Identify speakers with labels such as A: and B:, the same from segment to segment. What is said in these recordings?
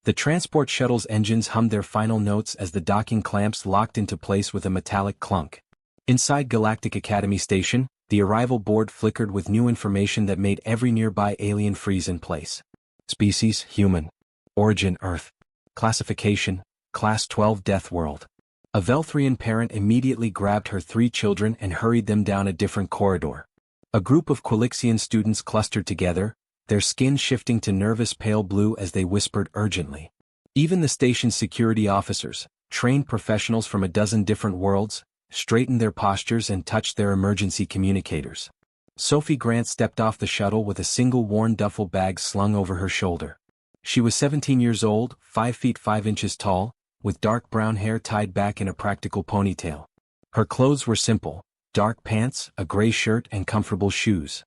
A: The transport shuttle's engines hummed their final notes as the docking clamps locked into place with a metallic clunk. Inside Galactic Academy Station, the arrival board flickered with new information that made every nearby alien freeze in place. Species, human. Origin, Earth. Classification, Class 12 Deathworld. A Velthrian parent immediately grabbed her 3 children and hurried them down a different corridor. A group of Quilixian students clustered together, their skin shifting to nervous pale blue as they whispered urgently. Even the station's security officers, trained professionals from a dozen different worlds, straightened their postures and touched their emergency communicators. Sophie Grant stepped off the shuttle with a single worn duffel bag slung over her shoulder. She was 17 years old, 5 feet 5 inches tall, with dark brown hair tied back in a practical ponytail. Her clothes were simple: dark pants, a gray shirt and comfortable shoes.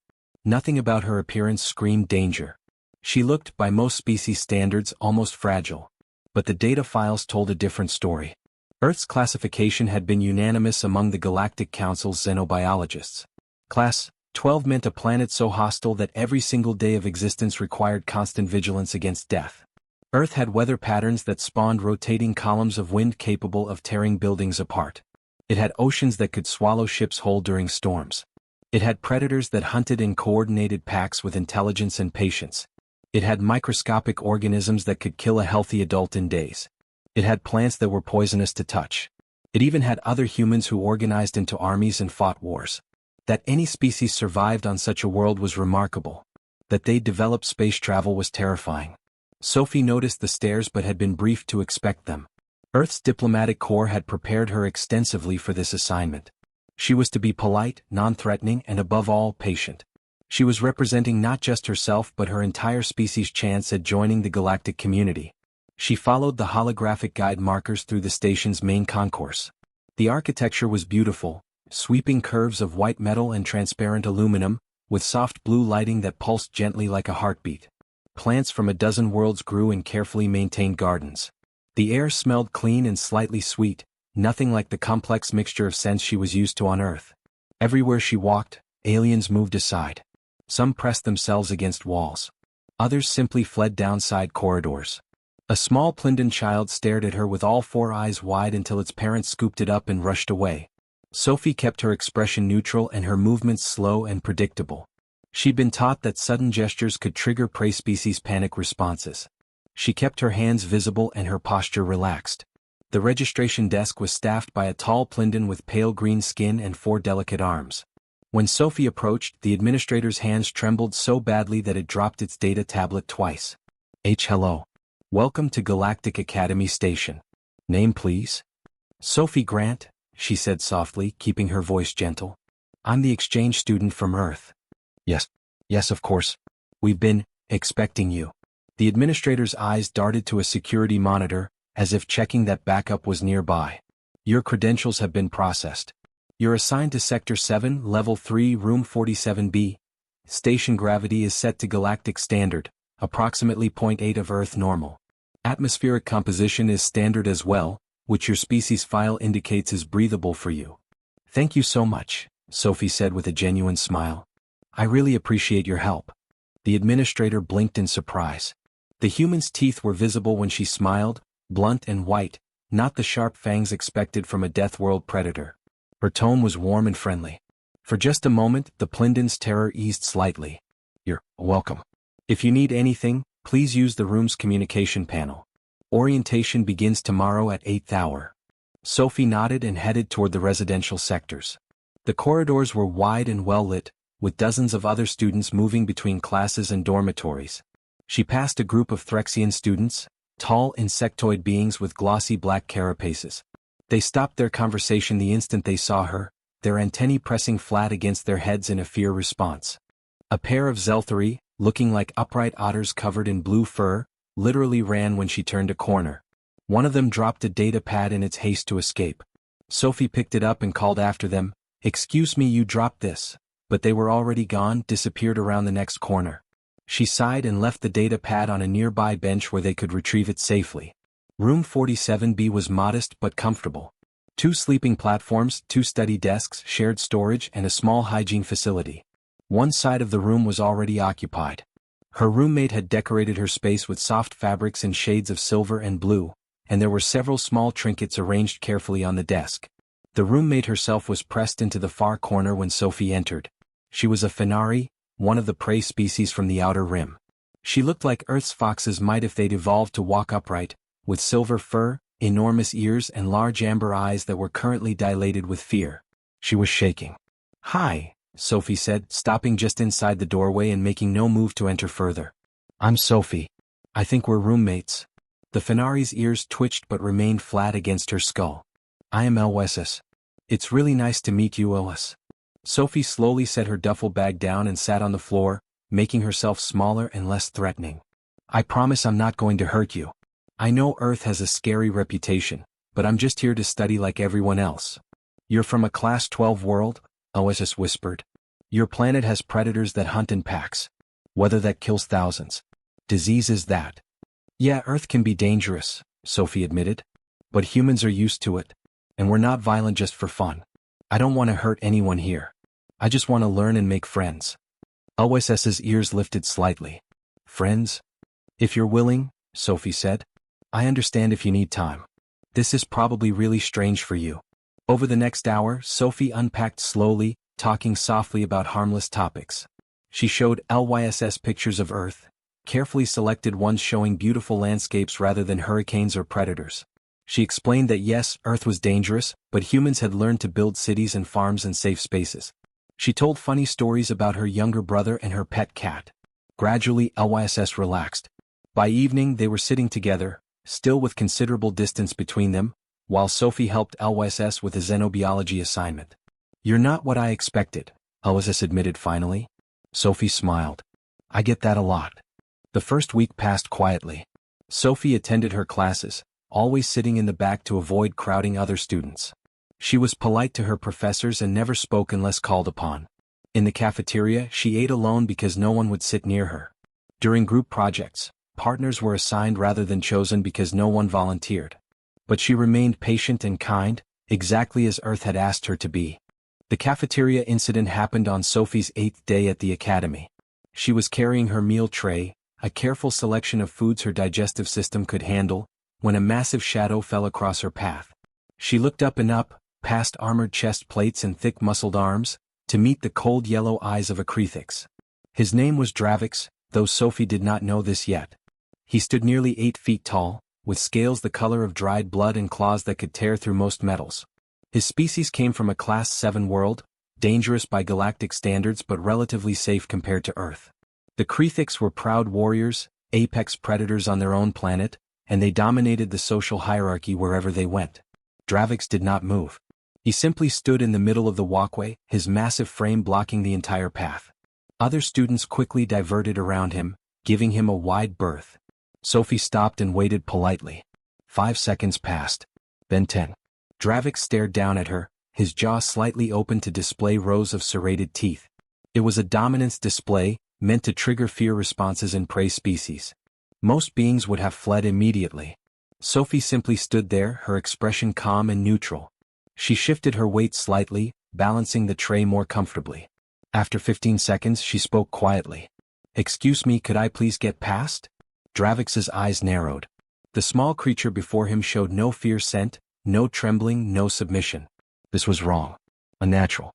A: Nothing about her appearance screamed danger. She looked, by most species standards, almost fragile. But the data files told a different story. Earth's classification had been unanimous among the Galactic Council's xenobiologists. Class 12 meant a planet so hostile that every single day of existence required constant vigilance against death. Earth had weather patterns that spawned rotating columns of wind capable of tearing buildings apart. It had oceans that could swallow ships whole during storms. It had predators that hunted in coordinated packs with intelligence and patience. It had microscopic organisms that could kill a healthy adult in days. It had plants that were poisonous to touch. It even had other humans who organized into armies and fought wars. That any species survived on such a world was remarkable. That they developed space travel was terrifying. Sophie noticed the stares but had been briefed to expect them. Earth's diplomatic corps had prepared her extensively for this assignment. She was to be polite, non-threatening, and above all, patient. She was representing not just herself but her entire species' chance at joining the galactic community. She followed the holographic guide markers through the station's main concourse. The architecture was beautiful, sweeping curves of white metal and transparent aluminum, with soft blue lighting that pulsed gently like a heartbeat. Plants from a dozen worlds grew in carefully maintained gardens. The air smelled clean and slightly sweet, nothing like the complex mixture of scents she was used to on Earth. Everywhere she walked, aliens moved aside. Some pressed themselves against walls. Others simply fled down side corridors. A small Plindan child stared at her with all 4 eyes wide until its parents scooped it up and rushed away. Sophie kept her expression neutral and her movements slow and predictable. She'd been taught that sudden gestures could trigger prey species' panic responses. She kept her hands visible and her posture relaxed. The registration desk was staffed by a tall Plindan with pale green skin and 4 delicate arms. When Sophie approached, the administrator's hands trembled so badly that it dropped its data tablet twice. Hello. Welcome to Galactic Academy Station. Name please? Sophie Grant, she said softly, keeping her voice gentle. I'm the exchange student from Earth. Yes, of course. We've been expecting you. The administrator's eyes darted to a security monitor, as if checking that backup was nearby. Your credentials have been processed. You're assigned to Sector 7, Level 3, Room 47B. Station gravity is set to galactic standard, approximately 0.8 of Earth normal. Atmospheric composition is standard as well, which your species file indicates is breathable for you. Thank you so much, Sophie said with a genuine smile. I really appreciate your help. The administrator blinked in surprise. The human's teeth were visible when she smiled, blunt and white, not the sharp fangs expected from a Deathworld predator. Her tone was warm and friendly. For just a moment, the Plindan's terror eased slightly. You're welcome. If you need anything, please use the room's communication panel. Orientation begins tomorrow at 8th hour. Sophie nodded and headed toward the residential sectors. The corridors were wide and well lit, with dozens of other students moving between classes and dormitories. She passed a group of Threxian students, tall insectoid beings with glossy black carapaces. They stopped their conversation the instant they saw her, their antennae pressing flat against their heads in a fear response. A pair of Zelthari, looking like upright otters covered in blue fur, literally ran when she turned a corner. One of them dropped a data pad in its haste to escape. Sophie picked it up and called after them, "Excuse me, you dropped this," but they were already gone, disappeared around the next corner. She sighed and left the data pad on a nearby bench where they could retrieve it safely. Room 47B was modest but comfortable. 2 sleeping platforms, 2 study desks, shared storage, and a small hygiene facility. One side of the room was already occupied. Her roommate had decorated her space with soft fabrics in shades of silver and blue, and there were several small trinkets arranged carefully on the desk. The roommate herself was pressed into the far corner when Sophie entered. She was a Fenari, one of the prey species from the outer rim. She looked like Earth's foxes might if they'd evolved to walk upright, with silver fur, enormous ears and large amber eyes that were currently dilated with fear. She was shaking. "Hi," Sophie said, stopping just inside the doorway and making no move to enter further. "I'm Sophie. I think we're roommates." The Fenari's ears twitched but remained flat against her skull. "I am Elwesis. It's really nice to meet you, Elwes." Sophie slowly set her duffel bag down and sat on the floor, making herself smaller and less threatening. "I promise I'm not going to hurt you. I know Earth has a scary reputation, but I'm just here to study like everyone else." "You're from a Class 12 world?" Elwesis whispered. "Your planet has predators that hunt in packs. Weather that kills thousands. Diseases that—" "Yeah, Earth can be dangerous," Sophie admitted. "But humans are used to it. And we're not violent just for fun. I don't want to hurt anyone here. I just want to learn and make friends." Elwes's ears lifted slightly. "Friends? If you're willing," Sophie said. "I understand if you need time. This is probably really strange for you." Over the next hour, Sophie unpacked slowly, talking softly about harmless topics. She showed Lyss pictures of Earth, carefully selected ones showing beautiful landscapes rather than hurricanes or predators. She explained that yes, Earth was dangerous, but humans had learned to build cities and farms and safe spaces. She told funny stories about her younger brother and her pet cat. Gradually, Lyss relaxed. By evening they were sitting together, still with considerable distance between them, while Sophie helped Lyss with a xenobiology assignment. "You're not what I expected," Lyss admitted finally. Sophie smiled. "I get that a lot." The first week passed quietly. Sophie attended her classes, always sitting in the back to avoid crowding other students. She was polite to her professors and never spoke unless called upon. In the cafeteria, she ate alone because no one would sit near her. During group projects, partners were assigned rather than chosen because no one volunteered. But she remained patient and kind, exactly as Earth had asked her to be. The cafeteria incident happened on Sophie's 8th day at the academy. She was carrying her meal tray, a careful selection of foods her digestive system could handle, when a massive shadow fell across her path. She looked up and up, past armored chest plates and thick-muscled arms, to meet the cold yellow eyes of a Crethix. His name was Dravix, though Sophie did not know this yet. He stood nearly 8 feet tall, with scales the color of dried blood and claws that could tear through most metals. His species came from a Class 7 world, dangerous by galactic standards but relatively safe compared to Earth. The Crethix were proud warriors, apex predators on their own planet, and they dominated the social hierarchy wherever they went. Dravix did not move. He simply stood in the middle of the walkway, his massive frame blocking the entire path. Other students quickly diverted around him, giving him a wide berth. Sophie stopped and waited politely. 5 seconds passed. Then 10. Dravix stared down at her, his jaw slightly open to display rows of serrated teeth. It was a dominance display, meant to trigger fear responses in prey species. Most beings would have fled immediately. Sophie simply stood there, her expression calm and neutral. She shifted her weight slightly, balancing the tray more comfortably. After 15 seconds she spoke quietly. "Excuse me, could I please get past?" Dravix's eyes narrowed. The small creature before him showed no fear scent, no trembling, no submission. This was wrong. Unnatural.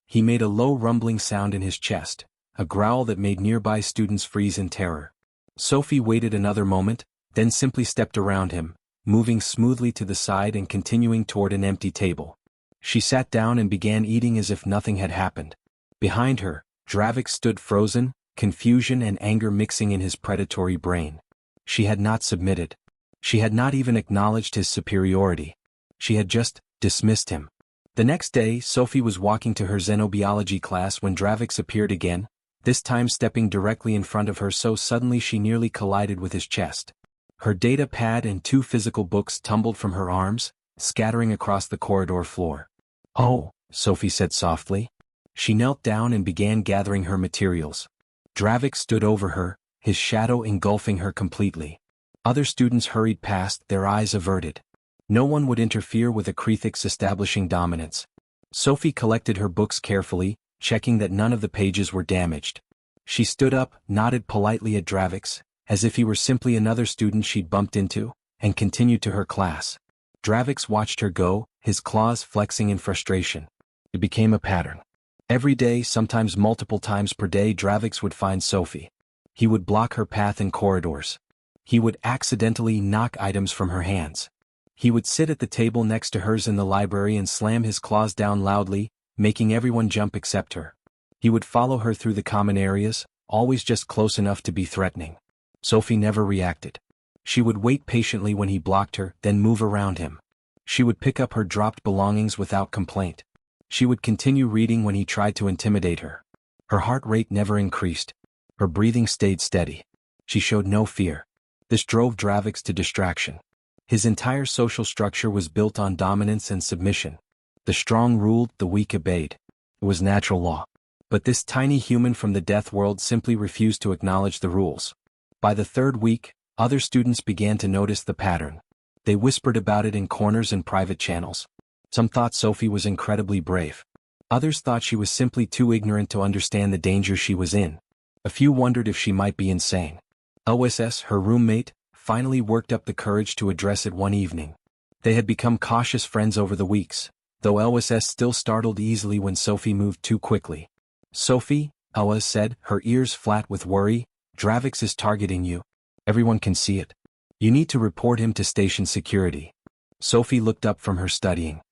A: He made a low rumbling sound in his chest, a growl that made nearby students freeze in terror. Sophie waited another moment, then simply stepped around him, moving smoothly to the side and continuing toward an empty table. She sat down and began eating as if nothing had happened. Behind her, Dravix stood frozen, confusion and anger mixing in his predatory brain. She had not submitted. She had not even acknowledged his superiority. She had just dismissed him. The next day, Sophie was walking to her xenobiology class when Dravix appeared again, this time stepping directly in front of her so suddenly she nearly collided with his chest. Her data pad and 2 physical books tumbled from her arms, scattering across the corridor floor. "Oh," Sophie said softly. She knelt down and began gathering her materials. Dravix stood over her, his shadow engulfing her completely. Other students hurried past, their eyes averted. No one would interfere with a Crethix establishing dominance. Sophie collected her books carefully, checking that none of the pages were damaged. She stood up, nodded politely at Dravix, as if he were simply another student she'd bumped into, and continued to her class. Dravix watched her go, his claws flexing in frustration. It became a pattern. Every day, sometimes multiple times per day, Dravix would find Sophie. He would block her path in corridors. He would accidentally knock items from her hands. He would sit at the table next to hers in the library and slam his claws down loudly, making everyone jump except her. He would follow her through the common areas, always just close enough to be threatening. Sophie never reacted. She would wait patiently when he blocked her, then move around him. She would pick up her dropped belongings without complaint. She would continue reading when he tried to intimidate her. Her heart rate never increased. Her breathing stayed steady. She showed no fear. This drove Dravix to distraction. His entire social structure was built on dominance and submission. The strong ruled, the weak obeyed. It was natural law. But this tiny human from the Deathworld simply refused to acknowledge the rules. By the third week, other students began to notice the pattern. They whispered about it in corners and private channels. Some thought Sophie was incredibly brave. Others thought she was simply too ignorant to understand the danger she was in. A few wondered if she might be insane. LSS, her roommate, finally worked up the courage to address it one evening. They had become cautious friends over the weeks, though LSS still startled easily when Sophie moved too quickly. "Sophie," Ella said, her ears flat with worry, "Dravix is targeting you. Everyone can see it. You need to report him to station security." Sophie looked up from her studying.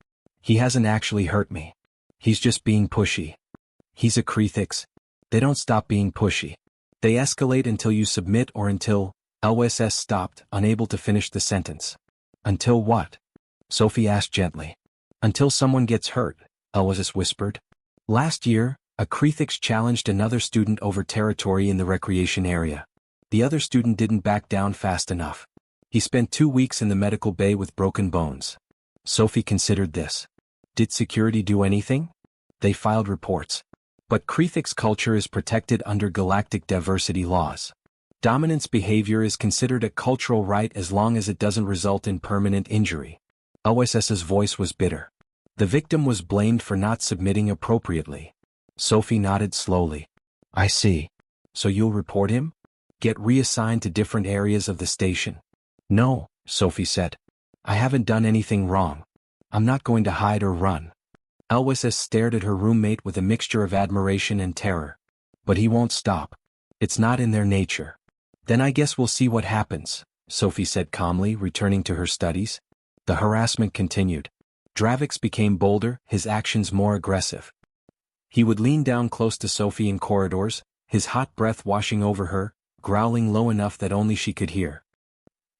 A: "He hasn't actually hurt me. He's just being pushy." "He's a Krethix. They don't stop being pushy. They escalate until you submit or until..." LSS stopped, unable to finish the sentence. "Until what?" Sophie asked gently. "Until someone gets hurt," LSS whispered. Last year, a Krethix challenged another student over territory in the recreation area. The other student didn't back down fast enough. He spent 2 weeks in the medical bay with broken bones. Sophie considered this. Did security do anything? They filed reports. But Krethix culture is protected under galactic diversity laws. Dominance behavior is considered a cultural right as long as it doesn't result in permanent injury. OSS's voice was bitter. The victim was blamed for not submitting appropriately. Sophie nodded slowly. "I see. So you'll report him? Get reassigned to different areas of the station?" "No," Sophie said. "I haven't done anything wrong. I'm not going to hide or run." LSS stared at her roommate with a mixture of admiration and terror. "But he won't stop. It's not in their nature." "Then I guess we'll see what happens," Sophie said calmly, returning to her studies. The harassment continued. Dravix became bolder, his actions more aggressive. He would lean down close to Sophie in corridors, his hot breath washing over her, growling low enough that only she could hear.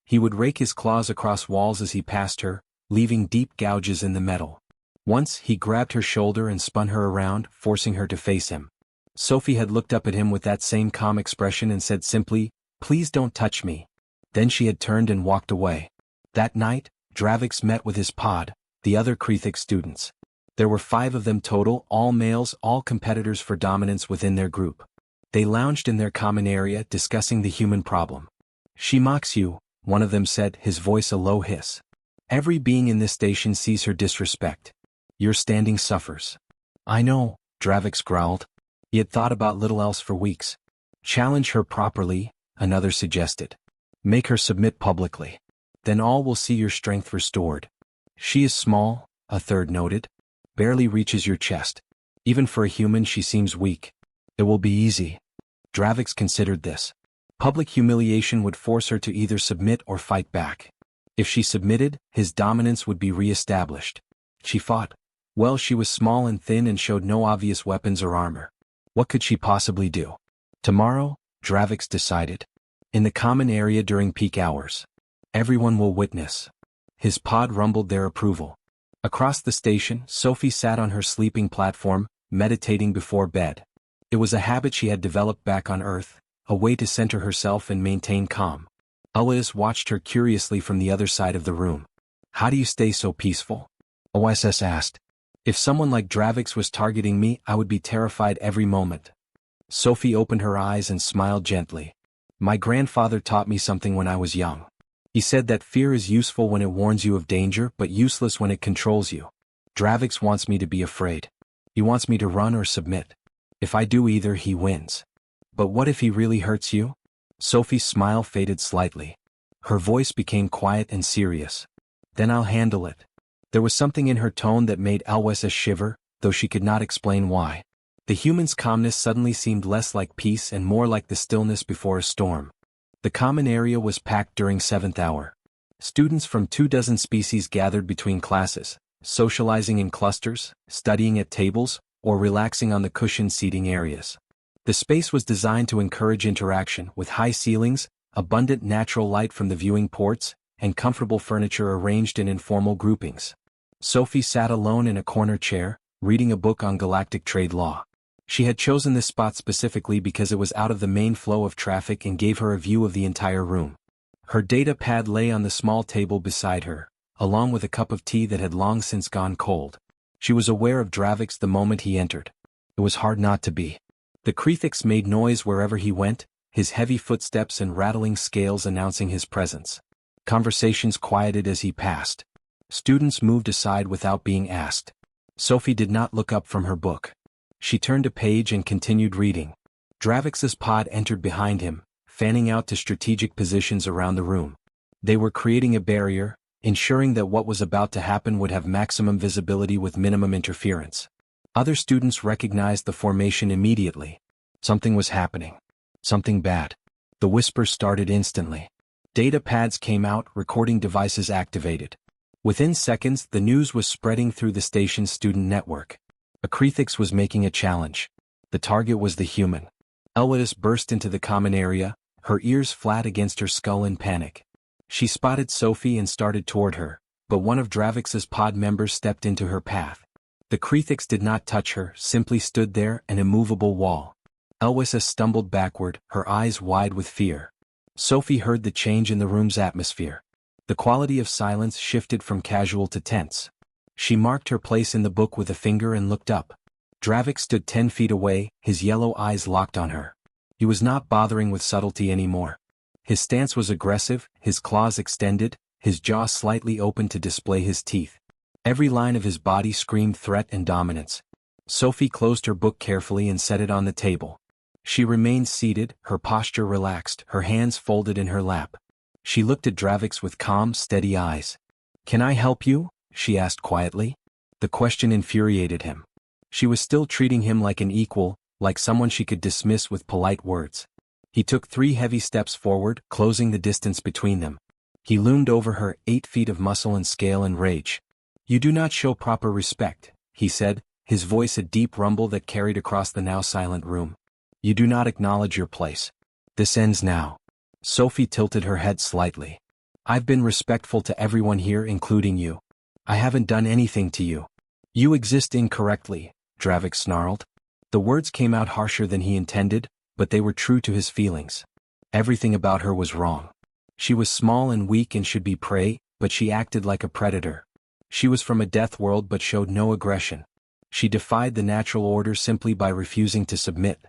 A: He would rake his claws across walls as he passed her, leaving deep gouges in the metal. Once, he grabbed her shoulder and spun her around, forcing her to face him. Sophie had looked up at him with that same calm expression and said simply, "Please don't touch me." Then she had turned and walked away. That night, Dravix met with his pod, the other Krethix students. There were 5 of them total, all males, all competitors for dominance within their group. They lounged in their common area, discussing the human problem. "She mocks you," one of them said, his voice a low hiss. "Every being in this station sees her disrespect. Your standing suffers." "I know," Dravix growled. He had thought about little else for weeks. "Challenge her properly," another suggested. "Make her submit publicly. Then all will see your strength restored." "She is small," a third noted. "Barely reaches your chest. Even for a human she seems weak." "It will be easy." Dravix considered this. Public humiliation would force her to either submit or fight back. If she submitted, his dominance would be re-established. She fought. Well, she was small and thin and showed no obvious weapons or armor. What could she possibly do? Tomorrow, Dravix decided. In the common area during peak hours. Everyone will witness. His pod rumbled their approval. Across the station, Sophie sat on her sleeping platform, meditating before bed. It was a habit she had developed back on Earth, a way to center herself and maintain calm. Elias watched her curiously from the other side of the room. "How do you stay so peaceful?" OSS asked. "If someone like Dravix was targeting me, I would be terrified every moment." Sophie opened her eyes and smiled gently. "My grandfather taught me something when I was young. He said that fear is useful when it warns you of danger but useless when it controls you. Dravix wants me to be afraid. He wants me to run or submit. If I do either, he wins. But what if he really hurts you? Sophie's smile faded slightly. Her voice became quiet and serious. Then I'll handle it. There was something in her tone that made Aloysia shiver, though she could not explain why. The human's calmness suddenly seemed less like peace and more like the stillness before a storm. The common area was packed during 7th hour. Students from 24 species gathered between classes, socializing in clusters, studying at tables, or relaxing on the cushioned seating areas. The space was designed to encourage interaction, with high ceilings, abundant natural light from the viewing ports, and comfortable furniture arranged in informal groupings. Sophie sat alone in a corner chair, reading a book on galactic trade law. She had chosen this spot specifically because it was out of the main flow of traffic and gave her a view of the entire room. Her data pad lay on the small table beside her, along with a cup of tea that had long since gone cold. She was aware of Dravix the moment he entered. It was hard not to be. The Krethix made noise wherever he went, his heavy footsteps and rattling scales announcing his presence. Conversations quieted as he passed. Students moved aside without being asked. Sophie did not look up from her book. She turned a page and continued reading. Dravix's pod entered behind him, fanning out to strategic positions around the room. They were creating a barrier, ensuring that what was about to happen would have maximum visibility with minimum interference. Other students recognized the formation immediately. Something was happening. Something bad. The whisper started instantly. Data pads came out, recording devices activated. Within seconds, the news was spreading through the station's student network. A Krethix was making a challenge. The target was the human. Elwadis burst into the common area, her ears flat against her skull in panic. She spotted Sophie and started toward her, but one of Dravix's pod members stepped into her path. The Krethix did not touch her, simply stood there, an immovable wall. Aloysia stumbled backward, her eyes wide with fear. Sophie heard the change in the room's atmosphere. The quality of silence shifted from casual to tense. She marked her place in the book with a finger and looked up. Dravix stood 10 feet away, his yellow eyes locked on her. He was not bothering with subtlety anymore. His stance was aggressive, his claws extended, his jaw slightly open to display his teeth. Every line of his body screamed threat and dominance. Sophie closed her book carefully and set it on the table. She remained seated, her posture relaxed, her hands folded in her lap. She looked at Dravix with calm, steady eyes. "Can I help you?" she asked quietly. The question infuriated him. She was still treating him like an equal, like someone she could dismiss with polite words. He took 3 heavy steps forward, closing the distance between them. He loomed over her, 8 feet of muscle and scale and rage. "You do not show proper respect," he said, his voice a deep rumble that carried across the now silent room. "You do not acknowledge your place. This ends now." Sophie tilted her head slightly. "I've been respectful to everyone here, including you. I haven't done anything to you." "You exist incorrectly," Dravix snarled. The words came out harsher than he intended, but they were true to his feelings. Everything about her was wrong. She was small and weak and should be prey, but she acted like a predator. She was from a death world but showed no aggression. She defied the natural order simply by refusing to submit.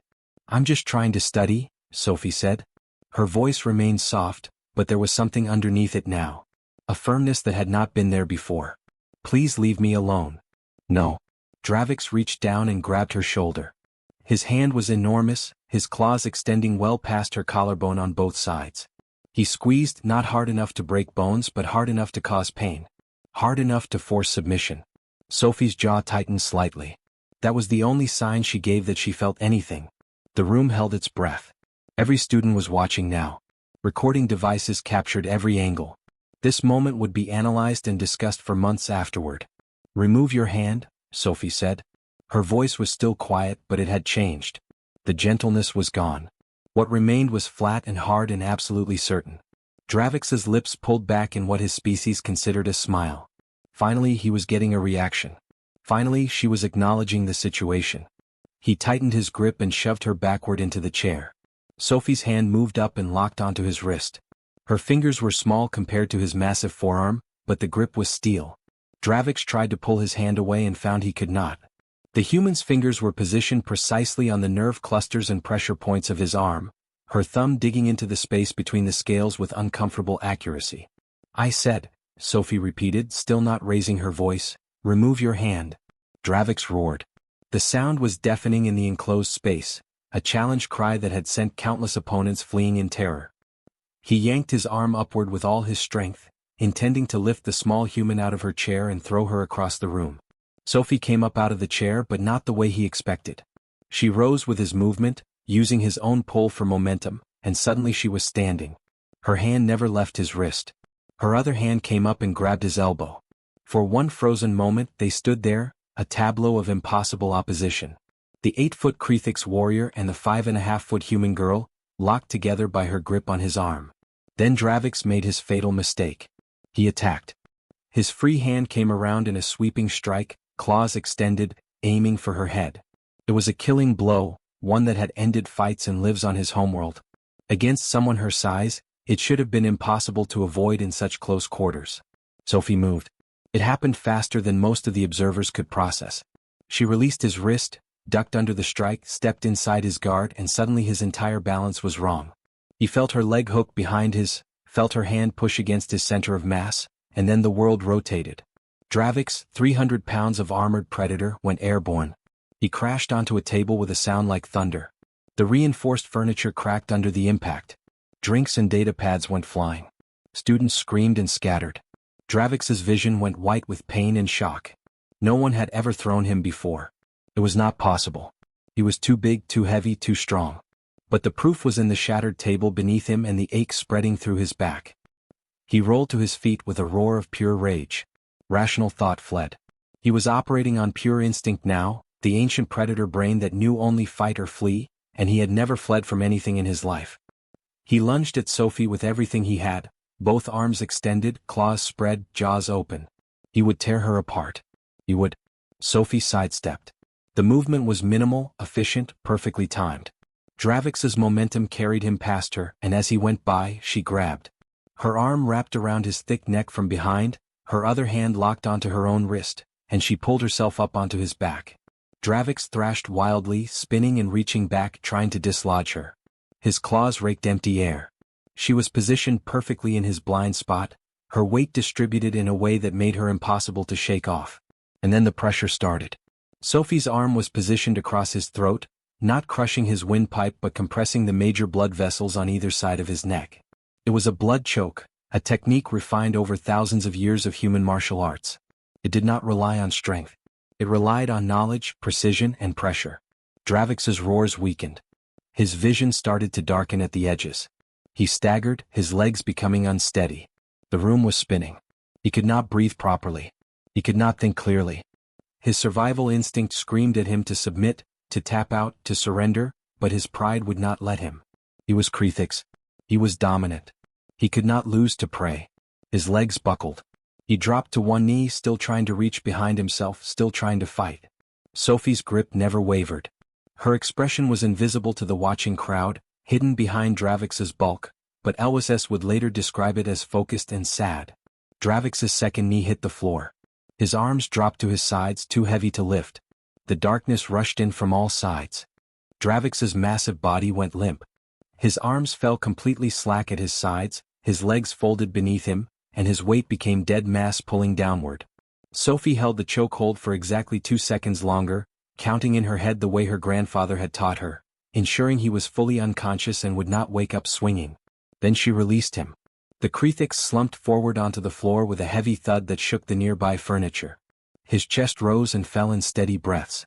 A: "I'm just trying to study," Sophie said. Her voice remained soft, but there was something underneath it now. A firmness that had not been there before. "Please leave me alone." "No." Dravix reached down and grabbed her shoulder. His hand was enormous, his claws extending well past her collarbone on both sides. He squeezed, not hard enough to break bones but hard enough to cause pain. Hard enough to force submission. Sophie's jaw tightened slightly. That was the only sign she gave that she felt anything. The room held its breath. Every student was watching now. Recording devices captured every angle. This moment would be analyzed and discussed for months afterward. "Remove your hand," Sophie said. Her voice was still quiet, but it had changed. The gentleness was gone. What remained was flat and hard and absolutely certain. Dravix's lips pulled back in what his species considered a smile. Finally he was getting a reaction. Finally she was acknowledging the situation. He tightened his grip and shoved her backward into the chair. Sophie's hand moved up and locked onto his wrist. Her fingers were small compared to his massive forearm, but the grip was steel. Dravix tried to pull his hand away and found he could not. The human's fingers were positioned precisely on the nerve clusters and pressure points of his arm, her thumb digging into the space between the scales with uncomfortable accuracy. "I said," Sophie repeated, still not raising her voice, "remove your hand." Dravix roared. The sound was deafening in the enclosed space. a challenge cry that had sent countless opponents fleeing in terror. He yanked his arm upward with all his strength, intending to lift the small human out of her chair and throw her across the room. Sophie came up out of the chair, but not the way he expected. She rose with his movement, using his own pull for momentum, and suddenly she was standing. Her hand never left his wrist. Her other hand came up and grabbed his elbow. For one frozen moment they stood there, a tableau of impossible opposition. The 8-foot Krethix warrior and the 5.5-foot human girl, locked together by her grip on his arm. Then Dravix made his fatal mistake. He attacked. His free hand came around in a sweeping strike, claws extended, aiming for her head. It was a killing blow, one that had ended fights and lives on his homeworld. Against someone her size, it should have been impossible to avoid in such close quarters. Sophie moved. It happened faster than most of the observers could process. She released his wrist, ducked under the strike, stepped inside his guard, and suddenly his entire balance was wrong. He felt her leg hook behind his, felt her hand push against his center of mass, and then the world rotated. Dravix, 300 pounds of armored predator, went airborne. He crashed onto a table with a sound like thunder. The reinforced furniture cracked under the impact. Drinks and data pads went flying. Students screamed and scattered. Dravix's vision went white with pain and shock. No one had ever thrown him before. It was not possible. He was too big, too heavy, too strong. But the proof was in the shattered table beneath him and the ache spreading through his back. He rolled to his feet with a roar of pure rage. Rational thought fled. He was operating on pure instinct now, the ancient predator brain that knew only fight or flee, and he had never fled from anything in his life. He lunged at Sophie with everything he had, both arms extended, claws spread, jaws open. He would tear her apart. He would. Sophie sidestepped. The movement was minimal, efficient, perfectly timed. Dravix's momentum carried him past her, and as he went by, she grabbed. Her arm wrapped around his thick neck from behind, her other hand locked onto her own wrist, and she pulled herself up onto his back. Dravix thrashed wildly, spinning and reaching back, trying to dislodge her. His claws raked empty air. She was positioned perfectly in his blind spot, her weight distributed in a way that made her impossible to shake off. And then the pressure started. Sophie's arm was positioned across his throat, not crushing his windpipe but compressing the major blood vessels on either side of his neck. It was a blood choke, a technique refined over thousands of years of human martial arts. It did not rely on strength. It relied on knowledge, precision, and pressure. Dravix's roars weakened. His vision started to darken at the edges. He staggered, his legs becoming unsteady. The room was spinning. He could not breathe properly. He could not think clearly. His survival instinct screamed at him to submit, to tap out, to surrender, but his pride would not let him. He was Krethix. He was dominant. He could not lose to prey. His legs buckled. He dropped to one knee, still trying to reach behind himself, still trying to fight. Sophie's grip never wavered. Her expression was invisible to the watching crowd, hidden behind Dravix's bulk, but Elwes would later describe it as focused and sad. Dravix's second knee hit the floor. His arms dropped to his sides, too heavy to lift. The darkness rushed in from all sides. Dravix's massive body went limp. His arms fell completely slack at his sides, his legs folded beneath him, and his weight became dead mass pulling downward. Sophie held the chokehold for exactly 2 seconds longer, counting in her head the way her grandfather had taught her, ensuring he was fully unconscious and would not wake up swinging. Then she released him. The Krethix slumped forward onto the floor with a heavy thud that shook the nearby furniture. His chest rose and fell in steady breaths.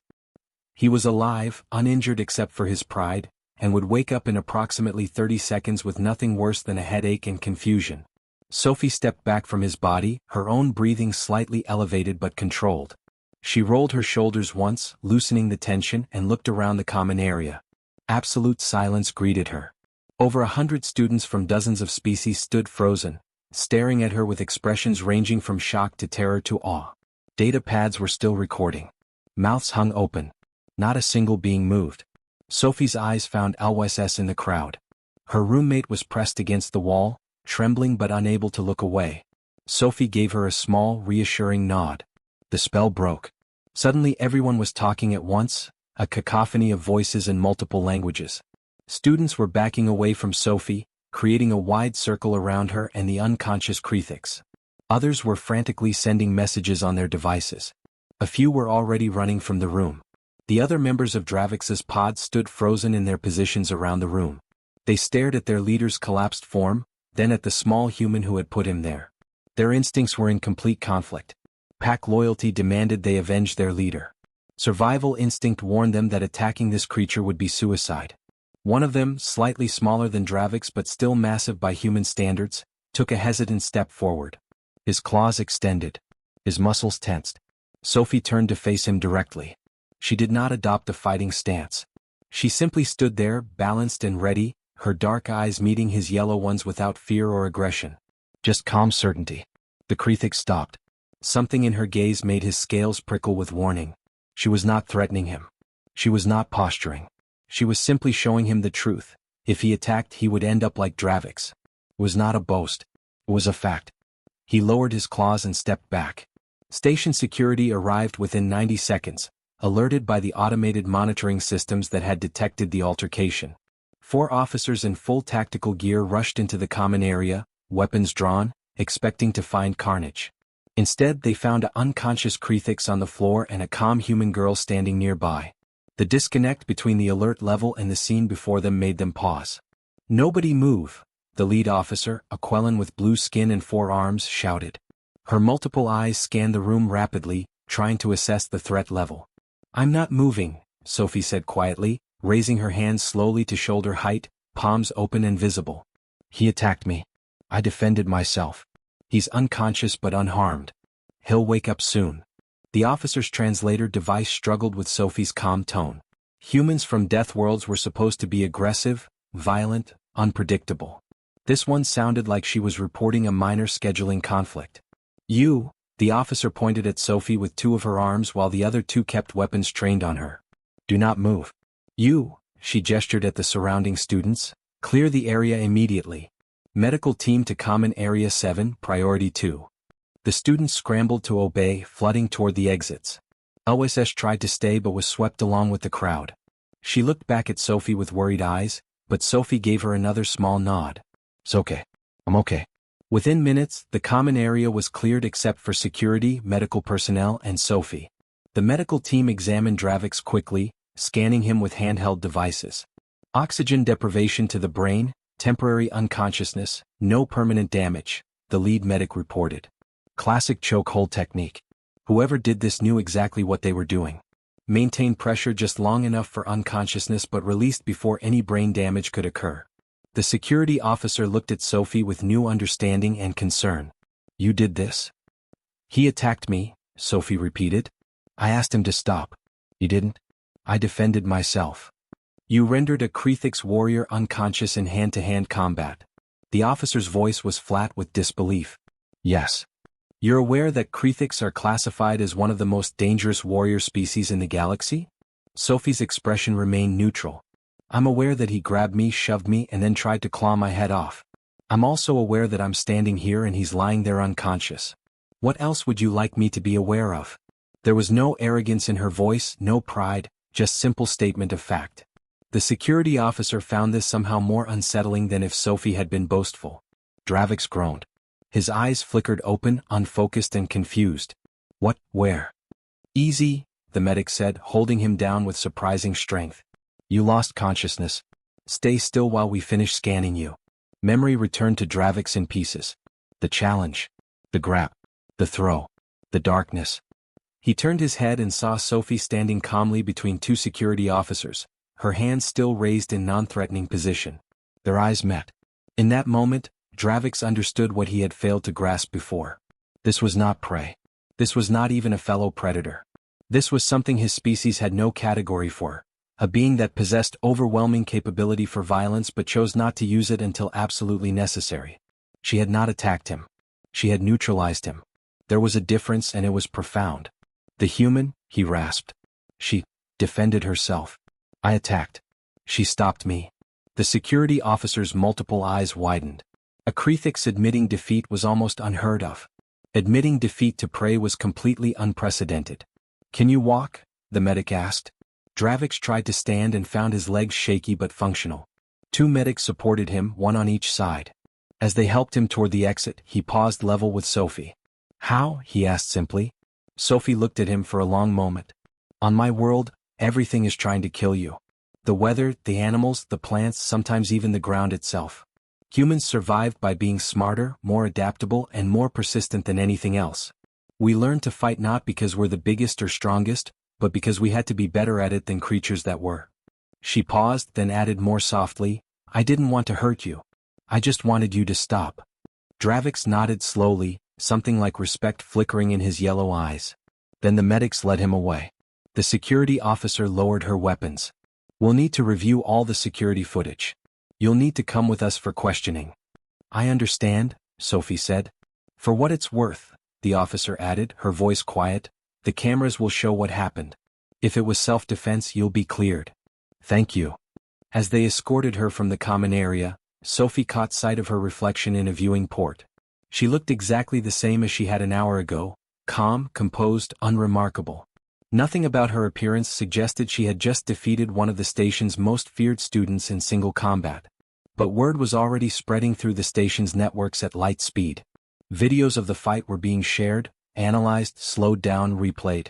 A: He was alive, uninjured except for his pride, and would wake up in approximately 30 seconds with nothing worse than a headache and confusion. Sophie stepped back from his body, her own breathing slightly elevated but controlled. She rolled her shoulders once, loosening the tension, and looked around the common area. Absolute silence greeted her. Over 100 students from dozens of species stood frozen, staring at her with expressions ranging from shock to terror to awe. Data pads were still recording. Mouths hung open. Not a single being moved. Sophie's eyes found Elwes in the crowd. Her roommate was pressed against the wall, trembling but unable to look away. Sophie gave her a small, reassuring nod. The spell broke. Suddenly everyone was talking at once, a cacophony of voices in multiple languages. Students were backing away from Sophie, creating a wide circle around her and the unconscious Krethix. Others were frantically sending messages on their devices. A few were already running from the room. The other members of Dravix's pod stood frozen in their positions around the room. They stared at their leader's collapsed form, then at the small human who had put him there. Their instincts were in complete conflict. Pack loyalty demanded they avenge their leader. Survival instinct warned them that attacking this creature would be suicide. One of them, slightly smaller than Dravix but still massive by human standards, took a hesitant step forward. His claws extended. His muscles tensed. Sophie turned to face him directly. She did not adopt a fighting stance. She simply stood there, balanced and ready, her dark eyes meeting his yellow ones without fear or aggression. Just calm certainty. The Krethix stopped. Something in her gaze made his scales prickle with warning. She was not threatening him. She was not posturing. She was simply showing him the truth. If he attacked, he would end up like Dravix. It was not a boast. It was a fact. He lowered his claws and stepped back. Station security arrived within 90 seconds, alerted by the automated monitoring systems that had detected the altercation. 4 officers in full tactical gear rushed into the common area, weapons drawn, expecting to find carnage. Instead, they found an unconscious Krethix on the floor and a calm human girl standing nearby. The disconnect between the alert level and the scene before them made them pause. "Nobody move," the lead officer, a Quellan with blue skin and 4 arms, shouted. Her multiple eyes scanned the room rapidly, trying to assess the threat level. "I'm not moving," Sophie said quietly, raising her hands slowly to shoulder height, palms open and visible. "He attacked me. I defended myself. He's unconscious but unharmed. He'll wake up soon." The officer's translator device struggled with Sophie's calm tone. Humans from Deathworlds were supposed to be aggressive, violent, unpredictable. This one sounded like she was reporting a minor scheduling conflict. "You," the officer pointed at Sophie with 2 of her arms while the other 2 kept weapons trained on her. "Do not move. You," she gestured at the surrounding students, "clear the area immediately. Medical team to Common Area 7, Priority 2. The students scrambled to obey, flooding toward the exits. LSS tried to stay but was swept along with the crowd. She looked back at Sophie with worried eyes, but Sophie gave her another small nod. "It's okay. I'm okay." Within minutes, the common area was cleared except for security, medical personnel, and Sophie. The medical team examined Dravix quickly, scanning him with handheld devices. Oxygen deprivation to the brain, temporary unconsciousness, no permanent damage, the lead medic reported. Classic chokehold technique. Whoever did this knew exactly what they were doing. Maintain pressure just long enough for unconsciousness but released before any brain damage could occur. The security officer looked at Sophie with new understanding and concern. "You did this?" "He attacked me," Sophie repeated. "I asked him to stop. He didn't. I defended myself." "You rendered a Krethix warrior unconscious in hand-to-hand combat." The officer's voice was flat with disbelief. "Yes. You're aware that Krethix are classified as one of the most dangerous warrior species in the galaxy?" Sophie's expression remained neutral. "I'm aware that he grabbed me, shoved me, and then tried to claw my head off. I'm also aware that I'm standing here and he's lying there unconscious. What else would you like me to be aware of?" There was no arrogance in her voice, no pride, just simple statement of fact. The security officer found this somehow more unsettling than if Sophie had been boastful. Dravix groaned. His eyes flickered open, unfocused and confused. "What, where?" "Easy," the medic said, holding him down with surprising strength. "You lost consciousness. Stay still while we finish scanning you." Memory returned to Dravix in pieces. The challenge. The grab. The throw. The darkness. He turned his head and saw Sophie standing calmly between 2 security officers, her hands still raised in non-threatening position. Their eyes met. In that moment, Dravix understood what he had failed to grasp before. This was not prey. This was not even a fellow predator. This was something his species had no category for, a being that possessed overwhelming capability for violence but chose not to use it until absolutely necessary. She had not attacked him. She had neutralized him. There was a difference and it was profound. "The human," he rasped. "She defended herself. I attacked. She stopped me." The security officer's multiple eyes widened. A Krethix admitting defeat was almost unheard of. Admitting defeat to prey was completely unprecedented. "Can you walk?" the medic asked. Dravix tried to stand and found his legs shaky but functional. 2 medics supported him, one on each side. As they helped him toward the exit, he paused level with Sophie. "How?" he asked simply. Sophie looked at him for a long moment. "On my world, Everything is trying to kill you. The weather, the animals, the plants, sometimes even the ground itself. Humans survived by being smarter, more adaptable, and more persistent than anything else. We learned to fight not because we're the biggest or strongest, but because we had to be better at it than creatures that were. She paused, then added more softly, I didn't want to hurt you. I just wanted you to stop. Dravix nodded slowly, something like respect flickering in his yellow eyes. Then the medics led him away. The security officer lowered her weapons. We'll need to review all the security footage. You'll need to come with us for questioning. I understand, Sophie said. For what it's worth, the officer added, her voice quiet, the cameras will show what happened. If it was self-defense, you'll be cleared. Thank you. As they escorted her from the common area, Sophie caught sight of her reflection in a viewing port. She looked exactly the same as she had an hour ago, calm, composed, unremarkable. Nothing about her appearance suggested she had just defeated one of the station's most feared students in single combat. But word was already spreading through the station's networks at light speed. Videos of the fight were being shared, analyzed, slowed down, replayed.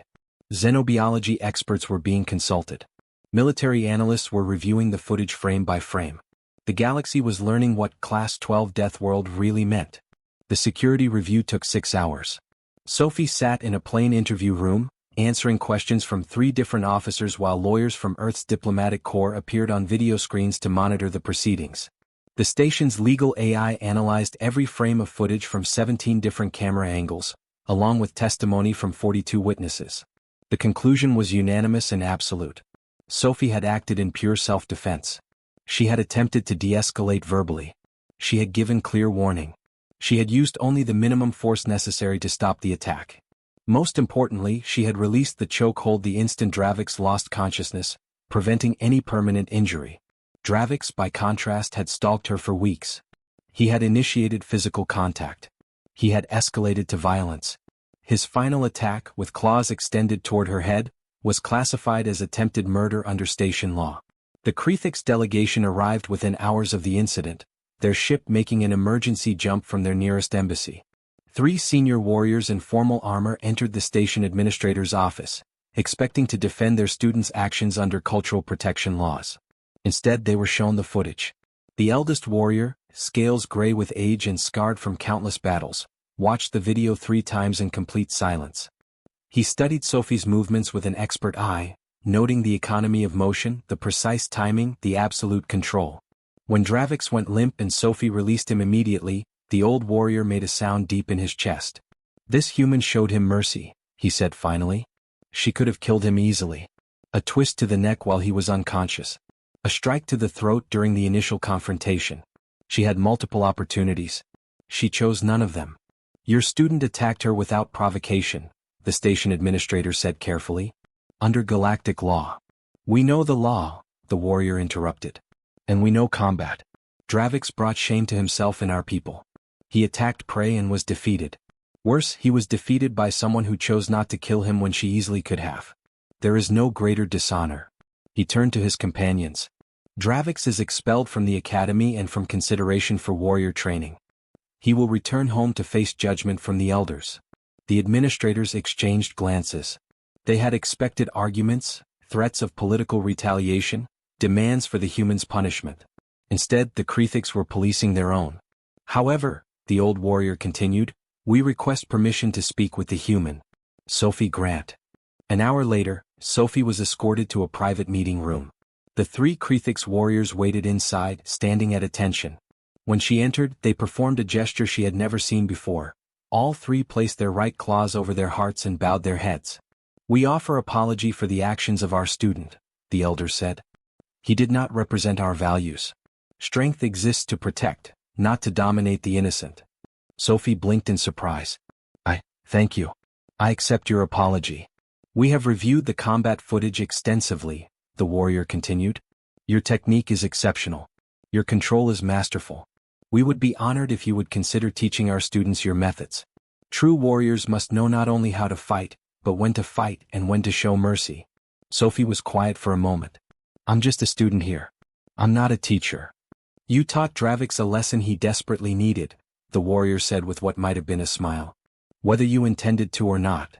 A: Xenobiology experts were being consulted. Military analysts were reviewing the footage frame by frame. The galaxy was learning what Class 12 Deathworld really meant. The security review took 6 hours. Sophie sat in a plain interview room, answering questions from 3 different officers while lawyers from Earth's diplomatic corps appeared on video screens to monitor the proceedings. The station's legal AI analyzed every frame of footage from 17 different camera angles, along with testimony from 42 witnesses. The conclusion was unanimous and absolute. Sophie had acted in pure self-defense. She had attempted to de-escalate verbally. She had given clear warning. She had used only the minimum force necessary to stop the attack. Most importantly, she had released the chokehold the instant Dravix lost consciousness, preventing any permanent injury. Dravix, by contrast, had stalked her for weeks. He had initiated physical contact. He had escalated to violence. His final attack, with claws extended toward her head, was classified as attempted murder under station law. The Krethix delegation arrived within hours of the incident, their ship making an emergency jump from their nearest embassy. 3 senior warriors in formal armor entered the station administrator's office, expecting to defend their students' actions under cultural protection laws. Instead, they were shown the footage. The eldest warrior, scales gray with age and scarred from countless battles, watched the video 3 times in complete silence. He studied Sophie's movements with an expert eye, noting the economy of motion, the precise timing, the absolute control. When Dravix went limp and Sophie released him immediately, the old warrior made a sound deep in his chest. This human showed him mercy, he said finally. She could have killed him easily. A twist to the neck while he was unconscious. A strike to the throat during the initial confrontation. She had multiple opportunities. She chose none of them. Your student attacked her without provocation, the station administrator said carefully. Under galactic law. We know the law, the warrior interrupted. And we know combat. Dravix brought shame to himself and our people. He attacked prey and was defeated. Worse, he was defeated by someone who chose not to kill him when she easily could have. There is no greater dishonor. He turned to his companions. Dravix is expelled from the academy and from consideration for warrior training. He will return home to face judgment from the elders. The administrators exchanged glances. They had expected arguments, threats of political retaliation, demands for the human's punishment. Instead, the Krethix were policing their own. However, the old warrior continued, we request permission to speak with the human. Sophie grant. An hour later, Sophie was escorted to a private meeting room. The 3 Krethix warriors waited inside, standing at attention. When she entered, they performed a gesture she had never seen before. All 3 placed their right claws over their hearts and bowed their heads. We offer apology for the actions of our student, the elder said. He did not represent our values. Strength exists to protect, not to dominate the innocent. Sophie blinked in surprise. Thank you. I accept your apology. We have reviewed the combat footage extensively, the warrior continued. Your technique is exceptional. Your control is masterful. We would be honored if you would consider teaching our students your methods. True warriors must know not only how to fight, but when to fight and when to show mercy. Sophie was quiet for a moment. I'm just a student here. I'm not a teacher. You taught Dravix a lesson he desperately needed, the warrior said with what might have been a smile. Whether you intended to or not.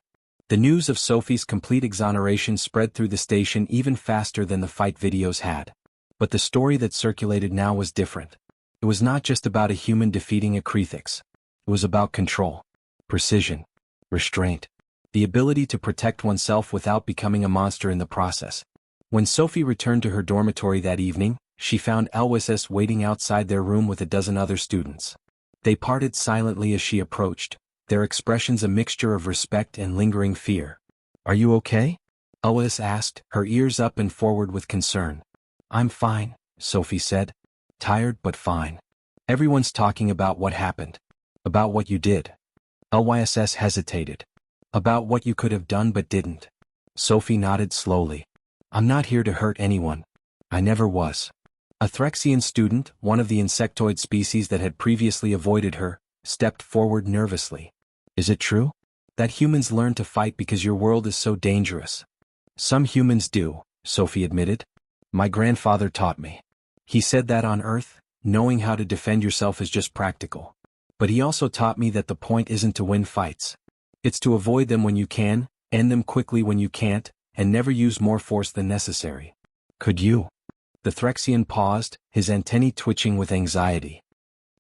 A: The news of Sophie's complete exoneration spread through the station even faster than the fight videos had. But the story that circulated now was different. It was not just about a human defeating a Dravix. It was about control, precision, restraint, the ability to protect oneself without becoming a monster in the process. When Sophie returned to her dormitory that evening, she found HFY waiting outside their room with a dozen other students. They parted silently as she approached, their expressions a mixture of respect and lingering fear. "Are you okay?" HFY asked, her ears up and forward with concern. "I'm fine," Sophie said. "Tired but fine. Everyone's talking about what happened. About what you did." HFY hesitated. "About what you could have done but didn't." Sophie nodded slowly. "I'm not here to hurt anyone. I never was." A Threxian student, one of the insectoid species that had previously avoided her, stepped forward nervously. "Is it true? That humans learn to fight because your world is so dangerous?" "Some humans do," Sophie admitted. "My grandfather taught me. He said that on Earth, knowing how to defend yourself is just practical. But he also taught me that the point isn't to win fights. It's to avoid them when you can, end them quickly when you can't, and never use more force than necessary." "Could you?" The Threxian paused, his antennae twitching with anxiety.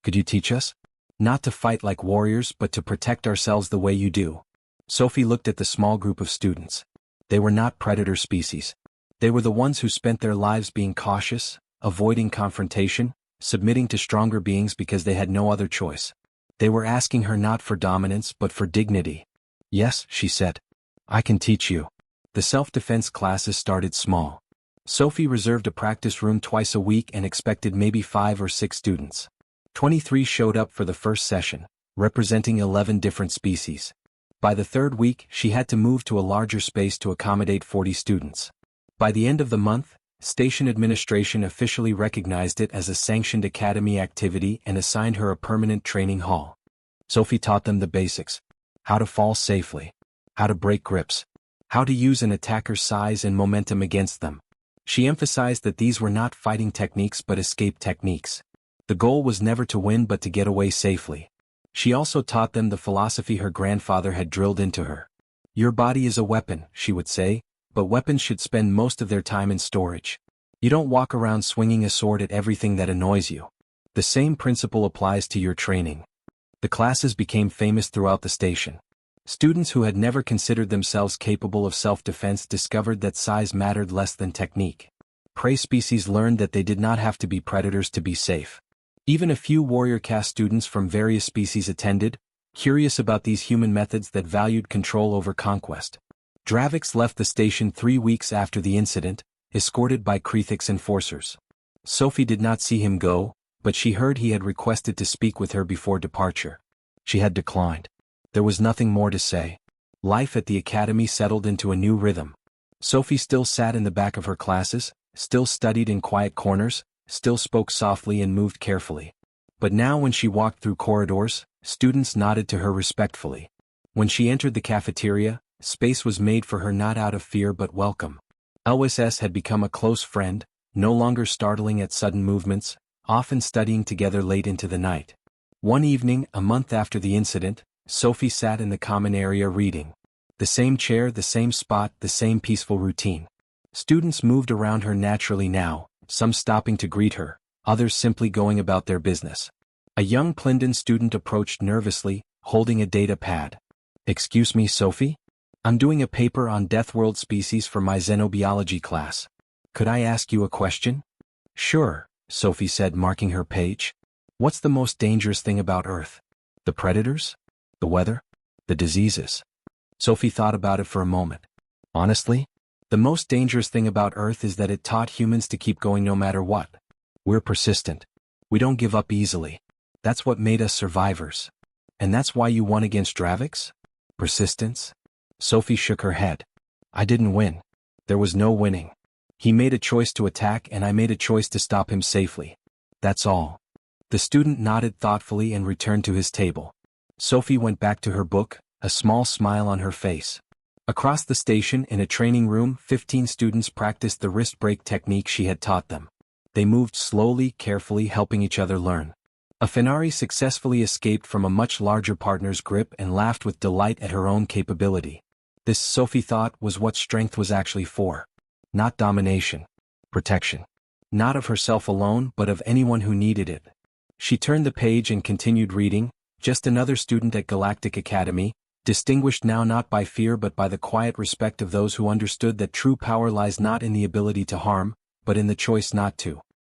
A: "Could you teach us? Not to fight like warriors but to protect ourselves the way you do." Sophie looked at the small group of students. They were not predator species. They were the ones who spent their lives being cautious, avoiding confrontation, submitting to stronger beings because they had no other choice. They were asking her not for dominance but for dignity. "Yes," she said. "I can teach you." The self-defense classes started small. Sophie reserved a practice room twice a week and expected maybe 5 or 6 students. 23 showed up for the first session, representing 11 different species. By the third week, she had to move to a larger space to accommodate 40 students. By the end of the month, station administration officially recognized it as a sanctioned academy activity and assigned her a permanent training hall. Sophie taught them the basics: how to fall safely, how to break grips, how to use an attacker's size and momentum against them. She emphasized that these were not fighting techniques but escape techniques. The goal was never to win but to get away safely. She also taught them the philosophy her grandfather had drilled into her. "Your body is a weapon," she would say, "but weapons should spend most of their time in storage. You don't walk around swinging a sword at everything that annoys you." The same principle applies to your training. The classes became famous throughout the station. Students who had never considered themselves capable of self-defense discovered that size mattered less than technique. Prey species learned that they did not have to be predators to be safe. Even a few warrior caste students from various species attended, curious about these human methods that valued control over conquest. Dravix left the station 3 weeks after the incident, escorted by Dravix enforcers. Sophie did not see him go, but she heard he had requested to speak with her before departure. She had declined. There was nothing more to say. Life at the academy settled into a new rhythm. Sophie still sat in the back of her classes, still studied in quiet corners, still spoke softly and moved carefully. But now when she walked through corridors, students nodded to her respectfully. When she entered the cafeteria, space was made for her not out of fear but welcome. HFY had become a close friend, no longer startling at sudden movements, often studying together late into the night. One evening, a month after the incident, Sophie sat in the common area reading. The same chair, the same spot, the same peaceful routine. Students moved around her naturally now, some stopping to greet her, others simply going about their business. A young Plindon student approached nervously, holding a data pad. "Excuse me, Sophie? I'm doing a paper on Deathworld species for my xenobiology class. Could I ask you a question?" "Sure," Sophie said, marking her page. "What's the most dangerous thing about Earth? The predators? The weather? The diseases?" Sophie thought about it for a moment. "Honestly, the most dangerous thing about Earth is that it taught humans to keep going no matter what. We're persistent. We don't give up easily. That's what made us survivors. And that's why you won against Dravix? Persistence?" Sophie shook her head. "I didn't win. There was no winning. He made a choice to attack and I made a choice to stop him safely. That's all." The student nodded thoughtfully and returned to his table. Sophie went back to her book, a small smile on her face. Across the station in a training room, 15 students practiced the wrist break technique she had taught them. They moved slowly, carefully, helping each other learn. A Fenari successfully escaped from a much larger partner's grip and laughed with delight at her own capability. This, Sophie thought, was what strength was actually for. Not domination. Protection. Not of herself alone, but of anyone who needed it. She turned the page and continued reading, just another student at Galactic Academy, distinguished now not by fear but by the quiet respect of those who understood that true power lies not in the ability to harm, but in the choice not to.